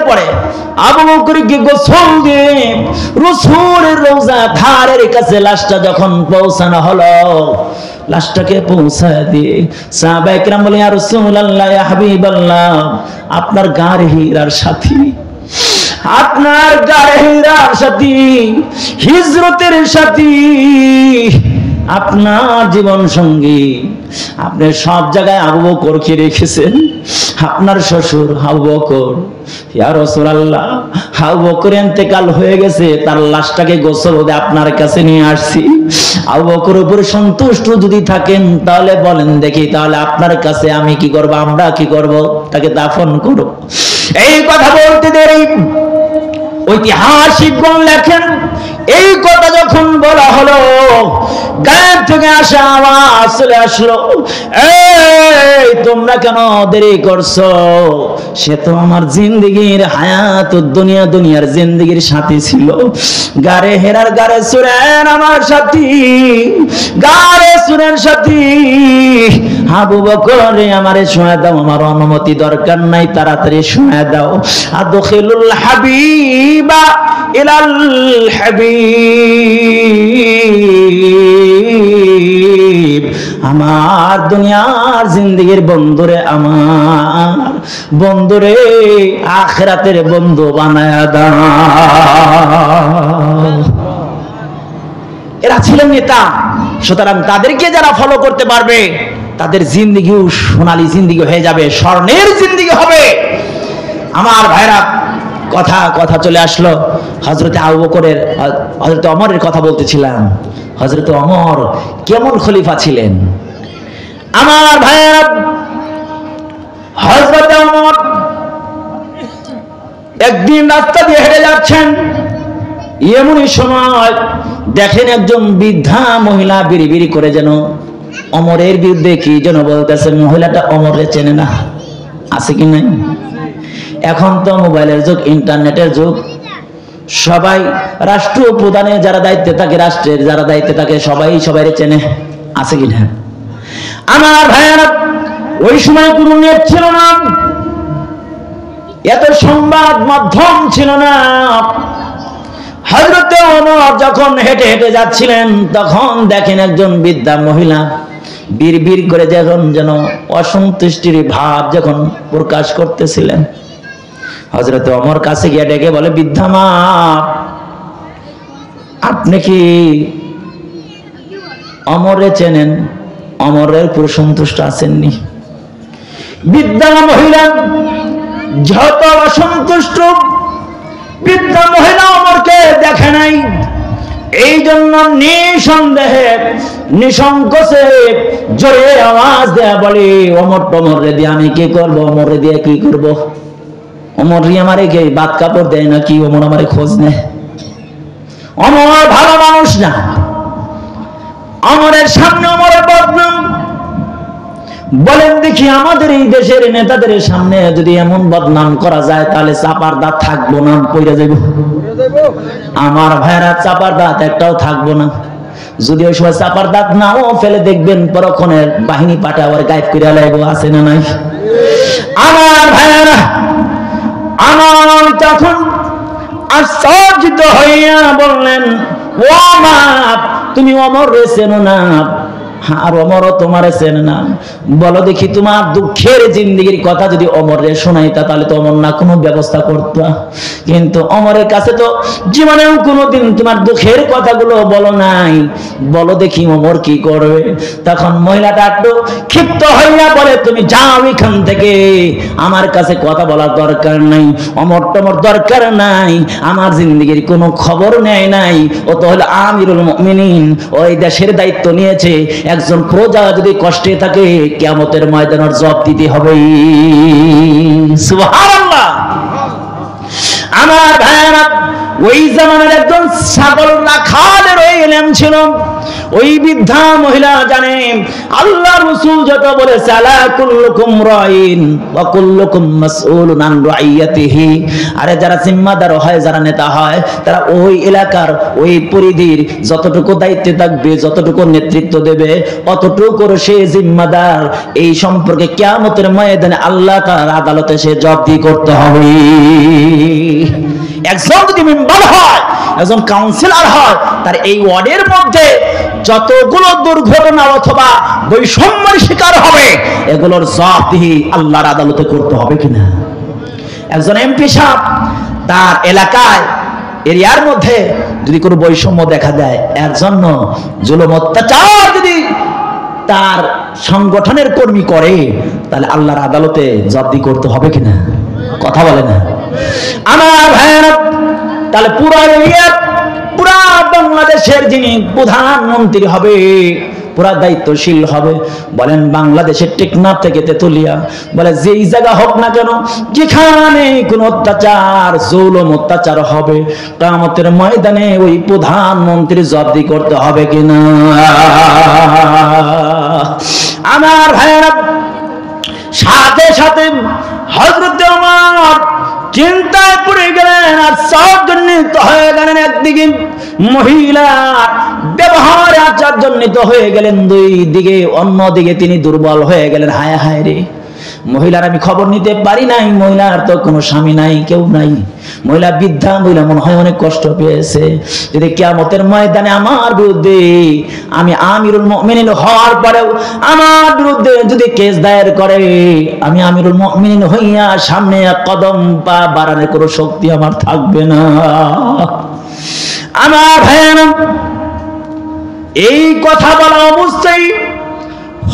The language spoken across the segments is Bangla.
পরে আবু বকরকে গোসল দিয়ে রাসূলের রওজা ধারের কাছে লাশটা যখন পৌঁছানো হলো, লাশটাকে পৌঁছায় দিয়ে সাহাবায়ে কেরাম বলে, ইয়া রাসূলুল্লাহ, ইয়া হাবিবাল্লাহ, আপনার গার হীরার সাথী, আপনার গার হীরার সাথী, হিজরতের সাথী, আপনার জীবন সঙ্গী, আপনি সব জায়গায় আবু বকরকে রেখেছেন, আপনার শ্বশুর আবু বকর। ইয়া রাসূলুল্লাহ, আবু বকর ইন্তেকাল হয়ে গেছে, তার লাশটাকে গোসল দিয়ে আপনার কাছে নিয়ে আসছি। আবু বকর উপরে সন্তুষ্ট যদি থাকেন তাহলে বলেন দেখি, তাহলে আপনার কাছে আমি কি করব, আমরা কি করব, তাকে দাফন করব। এই কথা বলতে দেরি ঐতিহাসিকগণ লেখেন, এই কথা যখন বলা হলো, গায়েব থেকে আসা আওয়াজ চলে আসলো, এই তোমরা কেন দেরি করছো? সে তো আমার জিন্দেগির হায়াত দুনিয়া, দুনিয়ার জিন্দেগির সাথী ছিল। গারে হেরার গারে সুরের আমার সাথী, গারে সুরের সাথী আবু বকর, আমারে শোয়া দাও, আমার অনুমতি দরকার নাই, তাড়াতাড়ি শোয়া দাও। আদখিলুল হাবিবা ইলাল হাবিব, আমার দুনিয়ার জিন্দেগির বন্ধুরে, আমার বন্ধুরে আখিরাতের বন্ধু বানায়া দাও। এরা ছিলেন নেতা, সুতরাং তাদেরকে যারা ফলো করতে পারবে তাদের জিন্দেগিও সোনালী জিন্দেগি হয়ে যাবে, স্বর্ণের জিন্দেগি হবে। আমার ভাইরা, কথা চলে আসলো হযরতে আবু বকরের, হযরতে ওমরের কথা বলতেছিলাম। হযরতে ওমর কেমন খলিফা ছিলেন আমার ভাইরা? হযরতে ওমর একদিন রাস্তা দিয়ে হেঁটে যাচ্ছেন, এমনই সময় দেখেন একজন বৃদ্ধা মহিলা বিড়ি করে যেন ওমরের বিরুদ্ধে কি যেন বলতেছেন। মহিলাটা ওমরে চেনে না, আছে কি নাই? এখন তো মোবাইলের যুগ, ইন্টারনেটের যুগ, সবাই রাষ্ট্র প্রধানে যারা দায়িত্বে থাকে, রাষ্ট্রের যারা দায়িত্বে থাকে, সবাই সবাইরে চেনে, আছে কি না? আমার ভাইয়েরা, ওই সময় কোনো নেট ছিল না, এত সংবাদ মাধ্যম ছিল না। হযরতে ওমর যখন হেঁটে হেঁটে যাচ্ছিলেন, তখন দেখেন একজন বৃদ্ধা মহিলা বিড় করে যখন যেন অসন্তুষ্টির ভাব যখন প্রকাশ করতেছিলেন। হযরতে ওমর কাছে গিয়ে ডেকে বলে, বৃদ্ধা মা, আপনি কি ওমরে চেনেন? ওমরের উপর সন্তুষ্ট আছেননি? বৃদ্ধা মহিলা যত অসন্তুষ্ট, বৃদ্ধা মহিলা ওমরকে দেখে নাই, এই জন্য নিঃসন্দেহে নিঃসংকোচে জোরে আওয়াজ দেয়া বলে, ওমর রে দিয়ে আমি কি করবো, ওমর রে দিয়ে কি করবো? ওমর রি আমারে কে বাদ কাপড় দেয় নাকি? ওমর আমারে খোঁজ নেয়? ওমর ভালো মানুষ না, ওমরের সামনে ওমরের বদনাম। বলেন দেখি, আমাদের এই দেশের নেতাদের সামনে যদি এমন বদনাম করা যায়, তাহলে চাপার দাঁত থাকবো না, পইরা যাইব। আমার ভাইরা, চাপার দাঁত একটাও থাকবো না। যদি ওই সময় চাপার দাঁত নাও ফেলে, দেখবেন পরক্ষণের বাহিনী পাঠা আবার গায়েব করে লাগবো, আছে না নাই? আমার ভাইরা, আমার তখন আশ্চর্যিত হইয়া বললেন, ও মা, তুমি ওমর রে চেনো না? আর ওমরও তোমারে চেনে না। বলো দেখি, তোমার দুঃখের জিন্দেগির কথা যদি ওমরে শোনাইতা, তাহলে তো ওমর না কোনো ব্যবস্থা করতো। কিন্তু ওমরের কাছে তো জীবনেও কোনোদিন তোমার দুঃখের কথাগুলো বলো নাই। বলো দেখি ওমর কি করবে? তখন মহিলাটা একটু ক্ষিপ্ত হইয়া বলে, তুমি যাও এখান থেকে, আমার কাছে কথা বলার দরকার নাই, ওমর টমর দরকার নাই, আমার জিন্দেগির কোনো খবর নেয় নাই। ও তো হলো আমিরুল মুমিনিন, ওই দেশের দায়িত্ব নিয়েছে। একজন প্রজা যদি কষ্টে থাকে, কিয়ামতের ময়দানের জবাব দিতে হবে। সুবহানাল্লাহ। আমার ভাইরা, ওই জামানার একজন ছাগল রাখালের ওই ইলম ছিল। ওই বৃদ্ধা মহিলা জানেন, আল্লাহ রাসূল যত বলেছে, আলা কুল্লুকুম রাইন ওয়া কুল্লুকুম মাসউলুন আন রাইয়াতিহি। আরে যারা জিম্মাদার হয়, যারা নেতা হয়, তারা ওই এলাকার ওই পরিধির যতটুকু দায়িত্বে থাকবে, যতটুকু নেতৃত্ব দেবে, অতটুকু সে জিম্মাদার। এই সম্পর্কে কিয়ামতের ময়দানে আল্লাহ তাআলার আদালতে সে জবাবদিহি করতে হবে। একজন কাউন্সিলর হয়, তার এই ওয়ার্ডের মধ্যে যতগুলো দুর্ঘটনা অথবা বৈষম্যের শিকার হবে এগুলোর জবাবদিহি আল্লাহর আদালতে করতে হবে কিনা? একজন এমপি সাহেব তার এলাকায় এরিয়ার মধ্যে যদি কোনো বৈষম্য দেখা দেয়, এর জন্য জুলুম অত্যাচার যদি তার সংগঠনের কর্মী করে, তাহলে আল্লাহর আদালতে জবাবদিহি করতে হবে কিনা? কথা বলে না আমার ভাইয়েরা। তাহলে পুরো এরিয়ার পুরা বাংলাদেশের যিনি প্রধানমন্ত্রী হবে, পুরা দায়িত্বশীল হবে, বলেন বাংলাদেশের টেকনাফ থেকে তেতুলিয়া, বলে যেই জায়গা হোক না কেন, যেখানে কোন অত্যাচার জুলুম অত্যাচার হবে, কিয়ামতের ময়দানে ওই প্রধানমন্ত্রী জবাবদিহি করতে হবে কিনা? আমার ভাইয়েরা, সাথে সাথে হযরত ওমর চিন্তায় পড়ে গেলেন আর জন্যিত হয়ে গেলেন। একদিকে মহিলার ব্যবহারে জন্যিত হয়ে গেলেন, দুই দিকে অন্যদিকে তিনি দুর্বল হয়ে গেলেন। হায় হায় রে, মহিলার আমি খবর নিতে পারি নাই, মহিলার তো কোনো স্বামী নাই, কেউ নাই, মহিলা বৃদ্ধা, মহিলা মনে হয় অনেক কষ্ট পেয়েছে। যদি কিয়ামতের ময়দানে আমার বিরুদ্ধে, আমি আমিরুল মুমিনিন হওয়ার পরেও আমার বিরুদ্ধে যদি কেস দায়ের করে, আমি আমিরুল মুমিনিন হইয়া সামনে এক কদম পা বাড়ানোর কোনো শক্তি আমার থাকবে না। আমার ভাইয়েরা, এই কথা বলা অবস্থায়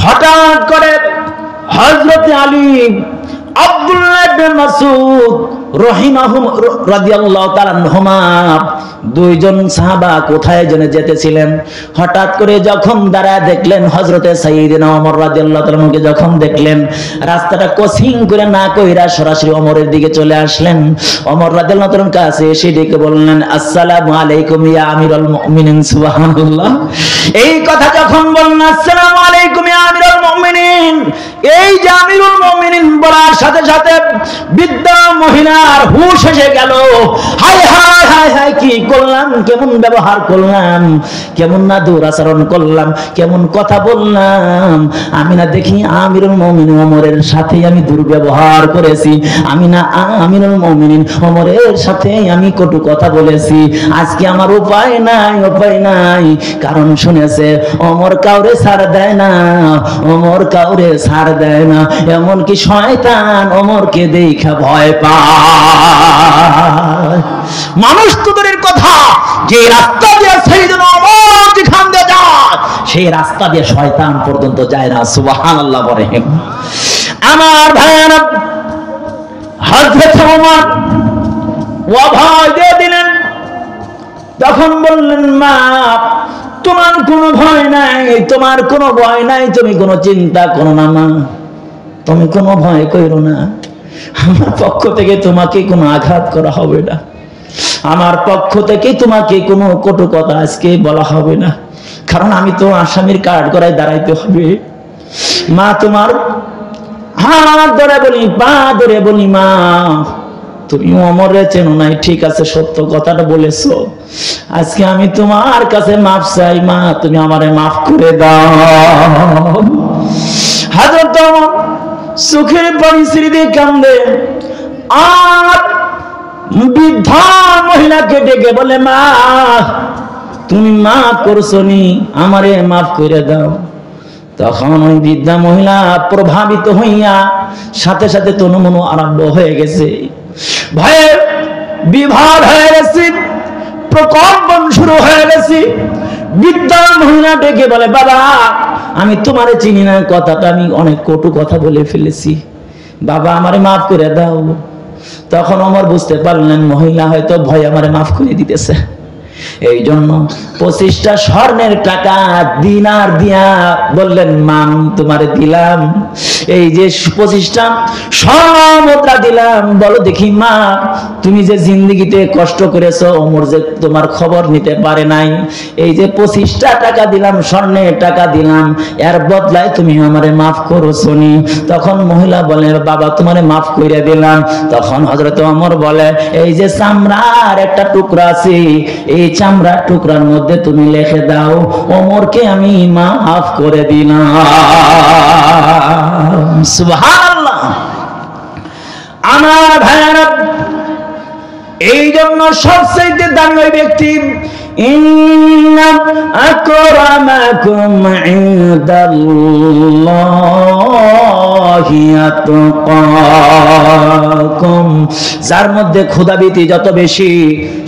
হঠাৎ করে হযরত আলী, আব্দুল্লাহ ইবনে মাসউদ রাদিয়াল্লাহু তাআলা আনহুমা, দুইজন সাহাবা কোথায় যেন যেতেছিলেন। হঠাৎ করে যখন দাঁড়ায় দেখলেন হযরতে সাইয়্যিদিনা ওমর রাদিয়াল্লাহু তাআলা কে, যখন দেখলেন রাস্তাটা ক্রসিং করে না কইরা সরাসরি ওমরের দিকে চলে আসলেন। ওমর রাদিয়াল্লাহু তাআলার কাছে এসে ডেকে বললেন, আসসালামু আলাইকুম ইয়া আমিরুল মুমিনিন। সুবহানাল্লাহ। এই কথা যখন বললেন, আসসালামু আলাইকুম ইয়া আমিরুল মুমিনিন, এই যে আমিরুল মুমিনিন বলার সাথে সাথে বৃদ্ধা মহিলার হুঁশ এসে গেল। হায় হায় হায় হায়, কি করলাম, কেমন ব্যবহার করলাম, কেমন না দুরাচরণ করলাম, কেমন কথা বললাম। আমি না দেখি আমিরুল মুমিনিন ওমরের সাথে আমি দুর্ব্যবহার করেছি, আমি না আমিরুল মুমিনিন ওমরের সাথে আমি কটু কথা বলেছি। আজকে আমার উপায় নাই, উপায় নাই, কারণ শুনেছে ওমর কাউরে ছাড় দেয় না, ওমর কাউরে ছাড় দেয় না, এমনকি শয়তান ওমরকে দেখা ভয় পায়। মানুষ তো দূরের কথা, যে রাস্তা দিয়ে সাইয়েদনা ওমর যেখান দিয়ে যায়, সেই রাস্তা দিয়ে শয়তান পর্যন্ত যায় না। সুবহানাল্লাহ বলেন। আমার ভাইয়েরা, হযরত ওমর ভয় দিয়ে দিলেন। তখন বললেন, মা তোমার কোনো ভয় নাই, তোমার কোনো ভয় নাই, তুমি কোনো চিন্তা করো না মা, তুমি কোনো ভয় করো না, আমার পক্ষ থেকে তোমাকে কোনো আঘাত করা হবে না, আমার পক্ষ থেকে তোমাকে কোনো কটু কথা আজকে বলা হবে না, কারণ আমি তো আসামির কাঠ গড়ায় দাঁড়াইতে হবে। মা তোমার হাত ধরে বলি, পা ধরে বলি, মা তুমি ওমরে চেনো নাই, ঠিক আছে সত্য কথাটা বলেছো, আজকে আমি তোমার কাছে মাফ চাই, মা তুমি আমারে মাফ করে দাও। হযরত ওমর সুখের পরিস্থিতি কান্দে, আর বৃদ্ধা মহিলাকে ডেকে বলে, মা তুমি মাফ করছো নি, আমারে মাফ করে দাও। তখন ওই বৃদ্ধা মহিলা প্রভাবিত হইয়া সাথে সাথে তনুমনু আরম্ভ হয়ে গেছে, ভয়ে বিভার হয়ে গেছে, প্রকম্পন শুরু হয়ে গেছে। বৃদ্ধা মহিলা ডেকে বলে, বাবা আমি তোমারে চিনি না, কথাটা আমি অনেক কটু কথা বলে ফেলেছি, বাবা আমারে মাফ করে দাও। তখন ওমর বুঝতে পারলেন মহিলা হয়তো ভয় আমারে মাফ করে দিতেছে, এই জন্য 25টা স্বর্ণের টাকা দিনার দিয়া বললেন, মান তোমারে দিলাম, এই যে 25টা স্বর্ণ মুদ্রা দিলাম, বলো দেখি মা তুমি যে জিন্দেগিতে কষ্ট করেছো, ওমর যে তোমার খবর নিতে পারে নাই, এই যে 25টা টাকা দিলাম, স্বর্ণের টাকা দিলাম, এর বদলায় তুমি আমারে মাফ করছো নি? তখন মহিলা বলে, বাবা তোমারে মাফ করে দিলাম। তখন হযরত ওমর বলে, এই যে চামড়ার একটা টুকরা আছে, এই চামড়ার টুকরার মধ্যে তুমি লিখে দাও, ওমরকে আমি মাফ করে দিলাম। সুবহানাল্লাহ। আমার ভাইরা, এই জন্য সবচেয়ে দামি ওই ব্যক্তি ইন্না আকরামাকুম ইনদাল্লাহি আতকাকুম, যার মধ্যে ক্ষুধাভীতি যত বেশি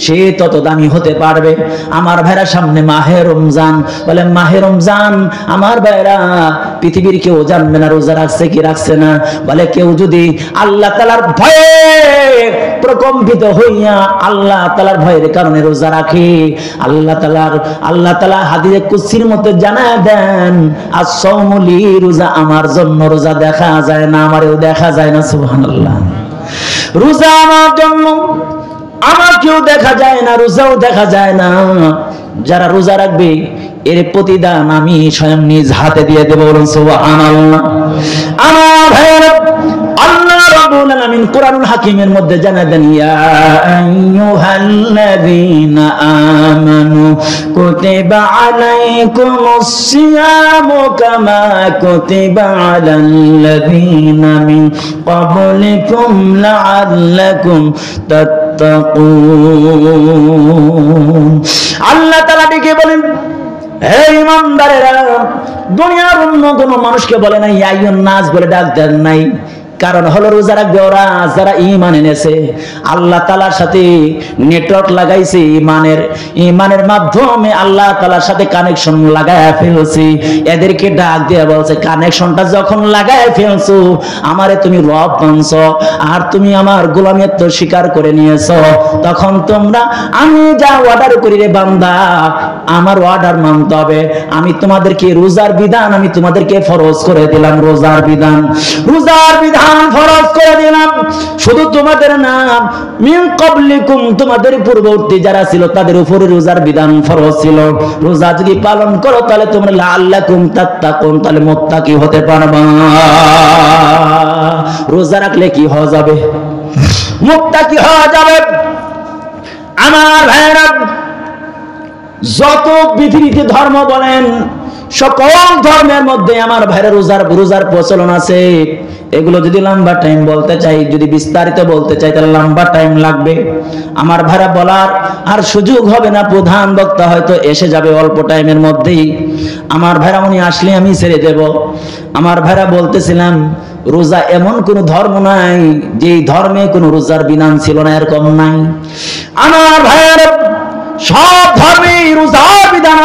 সে তত দামি হতে পারবে। আমার ভাইরা সামনে মাহে রমজান, বলে মাহে রমজান আমার ভাইরা পৃথিবীর কেউ জানবে না রোজা রাখছে কি রাখছে না। বলে কেউ যদি আল্লাহ তাআলার ভয়ে প্রকম্পিত হইয়া আল্লাহ তাআলার ভয়ের কারণে রোজা রাখে, আল্লাহ তাআলা হাদিসে কুদসির মধ্যে জানায় দেন, as-সাওমু লি, রোজা আমার জন্য, রোজা দেখা যায় না, আমারও দেখা যায় না। সুবহানাল্লাহ। রোজা আমার জন্য, আমাকেও দেখা যায় না, রোজাও দেখা যায় না। যারা রোজা রাখবে এর প্রতিদান আমি স্বয়ং নিজ হাতে দিয়ে দেব। বলুন সুবহানাল্লাহ। আমার ভাইরা, আল্লাহ রাব্বুল আলামিন কোরআনুল হাকিমের মধ্যে জানায় দেন, ইয়া আইয়ুহাল্লাযীনা আমানু কুতিবা আলাইকুমুস সিয়ামু কামা কুতিবা আলাল্লাযীনা মিন ক্বাবলিকুম লাআল্লাকুম তাত্তাকুন। আল্লাহ তাআলা ডেকে বলেন, হে ঈমানদারেরা, দুনিয়ার অন্য কোন মানুষকে বলে নাই ইয়া আইয়ুহান নাস বলে ডাক দেন নাই। কারণ হলো রোজা রাখবে ওরা যারা ঈমান এনেছে, আল্লাহ তাআলার সাথে নেটওয়ার্ক লাগাইছে, ঈমানের মাধ্যমে আল্লাহ তাআলার সাথে কানেকশন লাগায় ফেলছি। এদেরকে ডাক দিয়ে বলছে, কানেকশনটা যখন লাগায় ফেলছো, আমারে তুমি রব মানছো আর তুমি আমার গোলামিত্ব স্বীকার করে নিয়েছো, তখন তোমরা আমি যা অর্ডার করি রে বান্দা, আমার অর্ডার মানতে হবে। আমি তোমাদেরকে রোজার বিধান আমি তোমাদেরকে ফরজ করে দিলাম, রোজার বিধান ফরজ করে দিলাম। শুধু তোমাদের না, মিন ক্বাবলিকুম, তোমাদের পূর্ববর্তী যারা ছিল তাদের উপরে রোজার বিধান ফরজ ছিল। রোজা যদি পালন করো তাহলে তোমরা লাআল্লাকুম তাত্তাকুন, তাহলে মুত্তাকি হতে পারবা। রোজা রাখলে কি হওয়া যাবে? মুত্তাকি হওয়া যাবে। আমার ভাইরা, যত পৃথিবীতে ধর্ম বলেন, সকল ধর্মের মধ্যে আমার ভাইরা রোজার প্রচলন আছে। এগুলো যদি লম্বা টাইম বলতে চাই, যদি বিস্তারিত বলতে চাই, তাহলে লম্বা টাইম লাগবে। আমার ভাইরা বলার আর সুযোগ হবে না, প্রধান বক্তা হয়তো এসে যাবে অল্প টাইমের মধ্যেই। আমার ভাইরা উনি আসলে আমি ছেড়ে দেব। আমার ভাইরা বলতেছিলাম, রোজা এমন কোন ধর্ম নাই যে ধর্মে কোনো রোজার বিধান ছিল না, এরকম নাই। আমার ভাইরা, সব ধর্মে রোজার বিধান